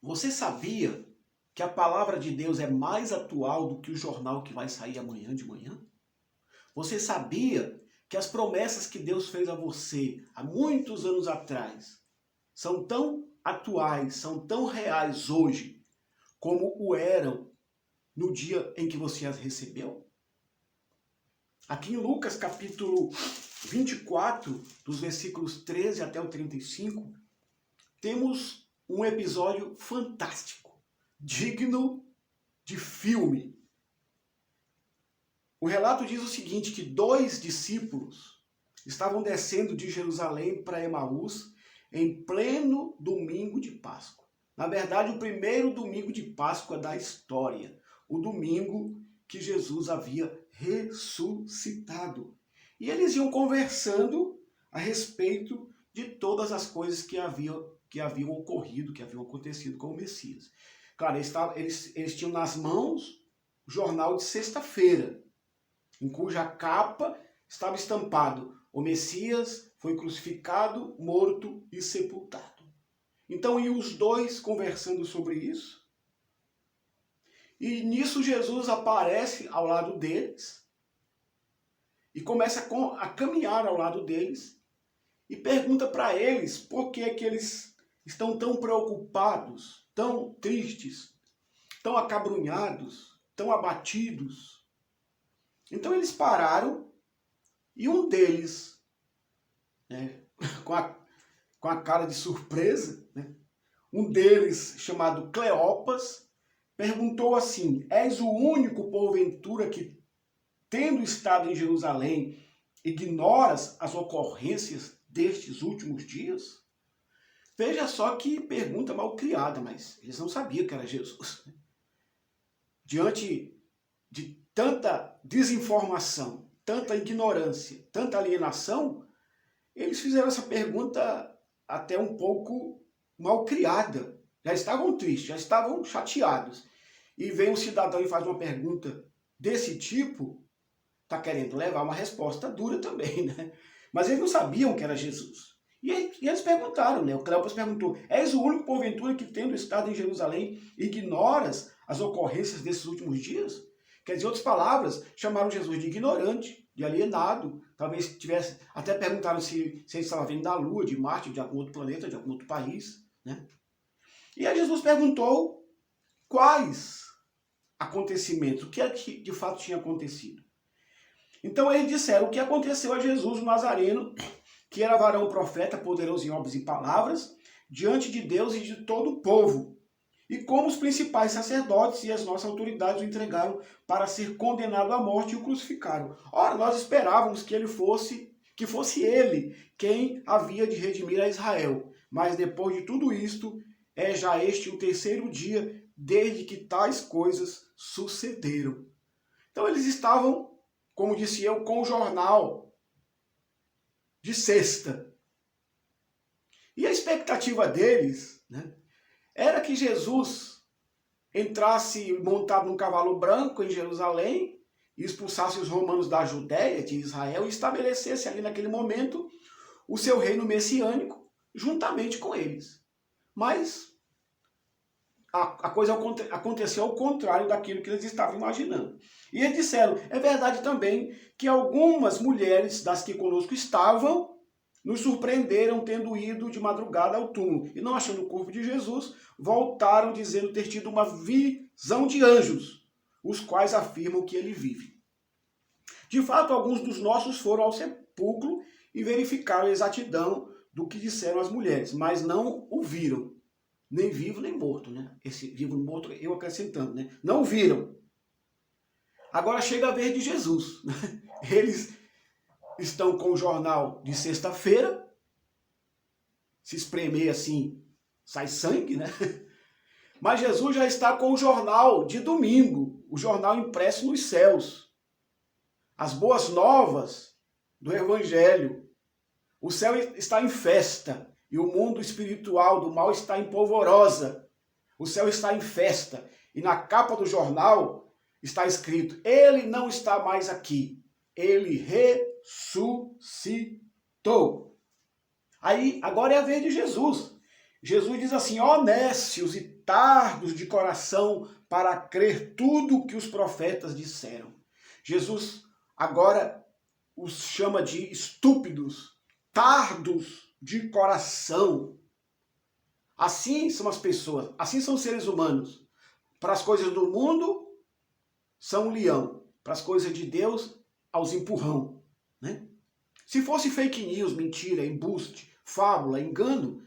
Você sabia que a palavra de Deus é mais atual do que o jornal que vai sair amanhã de manhã? Você sabia que as promessas que Deus fez a você há muitos anos atrás são tão atuais, são tão reais hoje, como o eram no dia em que você as recebeu? Aqui em Lucas capítulo 24, dos versículos 13 até o 35, temos um episódio fantástico, digno de filme. O relato diz o seguinte, que 2 discípulos estavam descendo de Jerusalém para Emaús em pleno domingo de Páscoa. Na verdade, o primeiro domingo de Páscoa da história, o domingo que Jesus havia ressuscitado. E eles iam conversando a respeito de todas as coisas que haviam ocorrido, que haviam acontecido com o Messias. Claro, eles tinham nas mãos o jornal de sexta-feira, em cuja capa estava estampado: o Messias foi crucificado, morto e sepultado. Então, e os dois conversando sobre isso? E nisso Jesus aparece ao lado deles e começa a caminhar ao lado deles e pergunta para eles por que eles estão tão preocupados, tão tristes, tão acabrunhados, tão abatidos. Então eles pararam e um deles, né, com a cara de surpresa, né, um deles, chamado Cleopas, perguntou assim: és o único, porventura, que, tendo estado em Jerusalém, ignoras as ocorrências destes últimos dias? Veja só que pergunta mal criada, mas eles não sabiam que era Jesus. Diante de tanta desinformação, tanta ignorância, tanta alienação, eles fizeram essa pergunta até um pouco mal criada. Já estavam tristes, já estavam chateados. E vem um cidadão e faz uma pergunta desse tipo, está querendo levar uma resposta dura também, né? Mas eles não sabiam que era Jesus. E eles perguntaram, né? O Cleopas perguntou: és o único, porventura, que, tendo estado em Jerusalém, ignoras as ocorrências desses últimos dias? Quer dizer, em outras palavras, chamaram Jesus de ignorante, de alienado. Talvez tivesse, até perguntaram se ele estava vindo da Lua, de Marte, de algum outro planeta, de algum outro país, né? E aí Jesus perguntou quais acontecimentos, o que de fato tinha acontecido. Então eles disseram o que aconteceu a Jesus o Nazareno, que era varão profeta, poderoso em obras e palavras, diante de Deus e de todo o povo. E como os principais sacerdotes e as nossas autoridades o entregaram para ser condenado à morte e o crucificaram. Ora, nós esperávamos que fosse ele quem havia de redimir a Israel. Mas depois de tudo isto, é já este o terceiro dia desde que tais coisas sucederam. Então eles estavam, como disse eu, com o jornal de sexta. E a expectativa deles, né, era que Jesus entrasse montado num cavalo branco em Jerusalém e expulsasse os romanos da Judéia, de Israel, e estabelecesse ali naquele momento o seu reino messiânico juntamente com eles. Mas a coisa aconteceu ao contrário daquilo que eles estavam imaginando. E eles disseram: é verdade também que algumas mulheres das que conosco estavam nos surpreenderam tendo ido de madrugada ao túmulo e, não achando o corpo de Jesus, voltaram dizendo ter tido uma visão de anjos, os quais afirmam que ele vive. De fato, alguns dos nossos foram ao sepulcro e verificaram a exatidão do que disseram as mulheres, mas não o viram. Nem vivo, nem morto, né? Esse vivo e morto, eu acrescentando, né? Não viram. Agora chega a vez de Jesus. Eles estão com o jornal de sexta-feira. Se espremer assim, sai sangue, né? Mas Jesus já está com o jornal de domingo. O jornal impresso nos céus. As boas novas do Evangelho. O céu está em festa. E o mundo espiritual do mal está em polvorosa. O céu está em festa. E na capa do jornal está escrito: ele não está mais aqui. Ele ressuscitou. Aí, agora é a vez de Jesus. Jesus diz assim: ó nécios e tardos de coração para crer tudo o que os profetas disseram. Jesus agora os chama de estúpidos, tardos de coração. Assim são as pessoas, assim são os seres humanos. Para as coisas do mundo, são um leão. Para as coisas de Deus, aos empurrão. Né? Se fosse fake news, mentira, embuste, fábula, engano,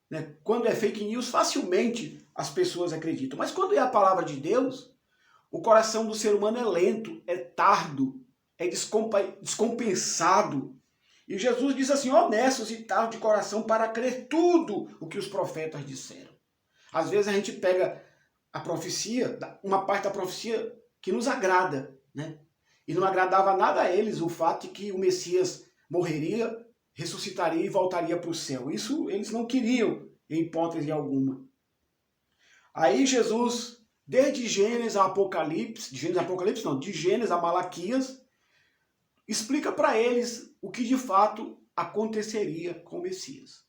né? Quando é fake news, facilmente as pessoas acreditam. Mas quando é a palavra de Deus, o coração do ser humano é lento, é tardo, é descompensado. E Jesus diz assim, honestos e tardos de coração para crer tudo o que os profetas disseram. Às vezes a gente pega a profecia, uma parte da profecia que nos agrada, né? E não agradava nada a eles o fato de que o Messias morreria, ressuscitaria e voltaria para o céu. Isso eles não queriam, em hipótese alguma. Aí Jesus, desde Gênesis a Apocalipse, de Gênesis a Malaquias, explica para eles o que de fato aconteceria com o Messias.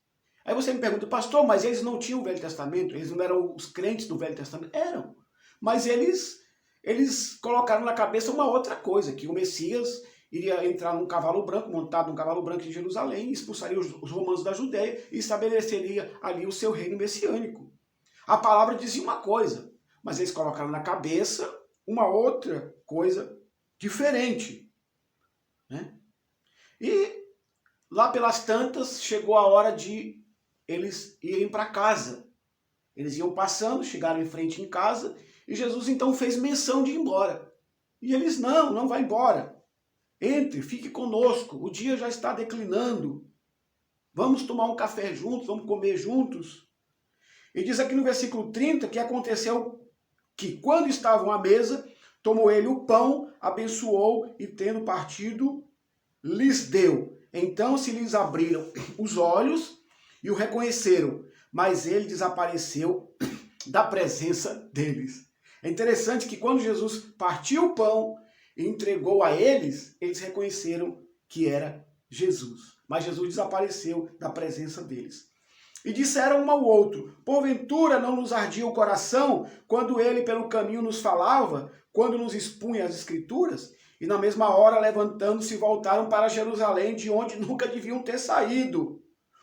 Aí você me pergunta, pastor, mas eles não tinham o Velho Testamento? Eles não eram os crentes do Velho Testamento? Eram. Mas eles colocaram na cabeça uma outra coisa, que o Messias iria entrar num cavalo branco, montado num cavalo branco em Jerusalém, expulsaria os romanos da Judéia e estabeleceria ali o seu reino messiânico. A palavra dizia uma coisa, mas eles colocaram na cabeça uma outra coisa diferente. Né? E lá pelas tantas chegou a hora de eles irem para casa. Eles iam passando, chegaram em frente em casa, e Jesus então fez menção de ir embora. E eles, não vai embora. Entre, fique conosco, o dia já está declinando. Vamos tomar um café juntos, vamos comer juntos. E diz aqui no versículo 30 que aconteceu que quando estavam à mesa, tomou ele o pão, abençoou e tendo partido, lhes deu. Então se lhes abriram os olhos e o reconheceram, mas ele desapareceu da presença deles. É interessante que quando Jesus partiu o pão e entregou a eles, eles reconheceram que era Jesus. Mas Jesus desapareceu da presença deles. E disseram um ao outro, porventura não nos ardia o coração quando ele pelo caminho nos falava, quando nos expunha as Escrituras? E na mesma hora, levantando-se, voltaram para Jerusalém, de onde nunca deviam ter saído,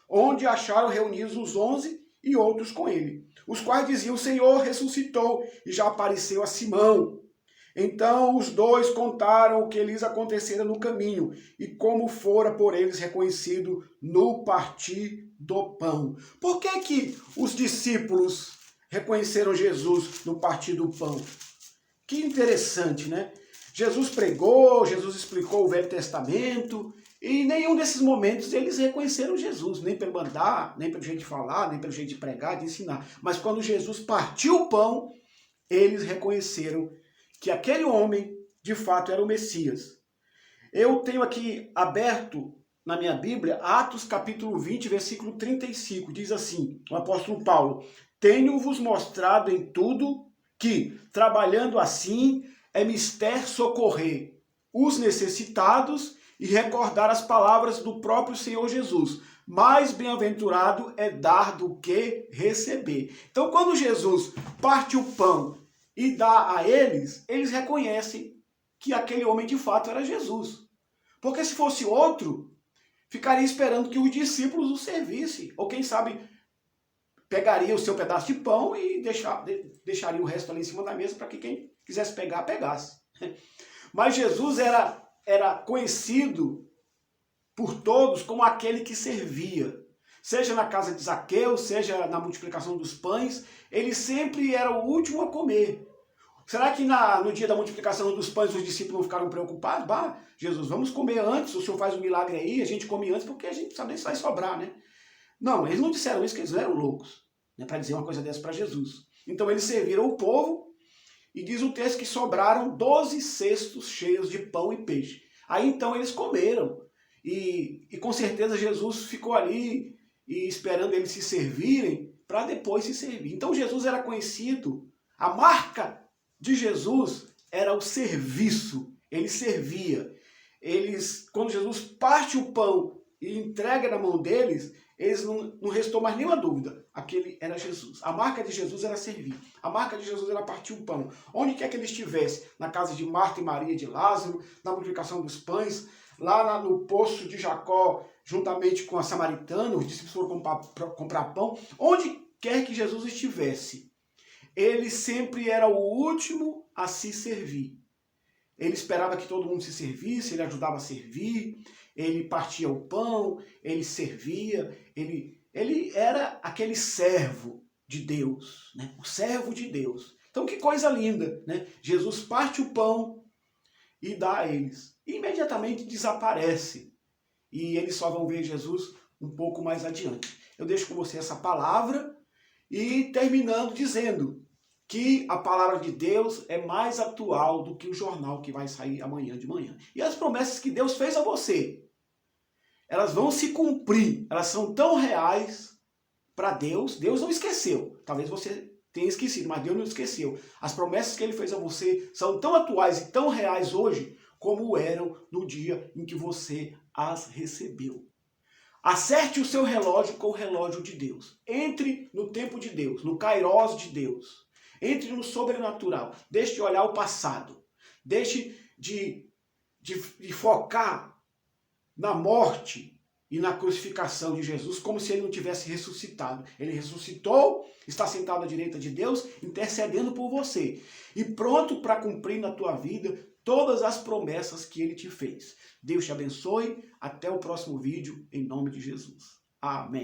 onde acharam reunidos os 11 e outros com ele, os quais diziam, o Senhor ressuscitou e já apareceu a Simão. Então os dois contaram o que lhes acontecera no caminho e como fora por eles reconhecido no partir do pão. Por que os discípulos reconheceram Jesus no partir do pão? Que interessante, né? Jesus pregou, Jesus explicou o Velho Testamento, e em nenhum desses momentos eles reconheceram Jesus, nem pelo andar, nem pelo jeito de falar, nem pelo jeito de pregar, de ensinar. Mas quando Jesus partiu o pão, eles reconheceram que aquele homem, de fato, era o Messias. Eu tenho aqui aberto na minha Bíblia, Atos capítulo 20, versículo 35, diz assim, o apóstolo Paulo, tenho-vos mostrado em tudo que, trabalhando assim, é mister socorrer os necessitados e recordar as palavras do próprio Senhor Jesus. Mais bem-aventurado é dar do que receber. Então, quando Jesus parte o pão e dá a eles, eles reconhecem que aquele homem de fato era Jesus. Porque se fosse outro, ficaria esperando que os discípulos o servissem. Ou quem sabe, pegaria o seu pedaço de pão e deixaria o resto ali em cima da mesa para que quem quisesse pegar, pegasse. Mas Jesus era conhecido por todos como aquele que servia. Seja na casa de Zaqueu, seja na multiplicação dos pães, ele sempre era o último a comer. Será que no dia da multiplicação dos pães os discípulos não ficaram preocupados? Bah, Jesus, vamos comer antes, o Senhor faz um milagre aí, a gente come antes porque a gente sabe nem se vai sobrar, né? Não, eles não disseram isso, que eles não eram loucos, né, para dizer uma coisa dessa para Jesus. Então eles serviram o povo e diz o texto que sobraram 12 cestos cheios de pão e peixe. Aí então eles comeram e com certeza Jesus ficou ali e esperando eles se servirem para depois se servir. Então Jesus era conhecido, a marca de Jesus era o serviço, ele servia. Quando Jesus parte o pão e entrega na mão deles, eles não restou mais nenhuma dúvida. Aquele era Jesus. A marca de Jesus era servir. A marca de Jesus era partir o pão. Onde quer que ele estivesse, na casa de Marta e Maria, de Lázaro, na multiplicação dos pães, lá no poço de Jacó, juntamente com a samaritana, os discípulos foram comprar pão. Onde quer que Jesus estivesse, ele sempre era o último a se servir. Ele esperava que todo mundo se servisse, ele ajudava a servir, ele partia o pão, ele servia, ele era aquele servo de Deus, né? O servo de Deus. Então que coisa linda, né? Jesus parte o pão e dá a eles. E imediatamente desaparece. E eles só vão ver Jesus um pouco mais adiante. Eu deixo com você essa palavra e terminando dizendo que a palavra de Deus é mais atual do que o jornal que vai sair amanhã de manhã. E as promessas que Deus fez a você, elas vão se cumprir, elas são tão reais para Deus. Deus não esqueceu, talvez você tenha esquecido, mas Deus não esqueceu. As promessas que ele fez a você são tão atuais e tão reais hoje, como eram no dia em que você as recebeu. Acerte o seu relógio com o relógio de Deus. Entre no tempo de Deus, no Kairos de Deus. Entre no sobrenatural. Deixe de olhar o passado. Deixe de focar na morte e na crucificação de Jesus como se ele não tivesse ressuscitado. Ele ressuscitou, está sentado à direita de Deus, intercedendo por você. E pronto para cumprir na tua vida todas as promessas que ele te fez. Deus te abençoe. Até o próximo vídeo, em nome de Jesus. Amém.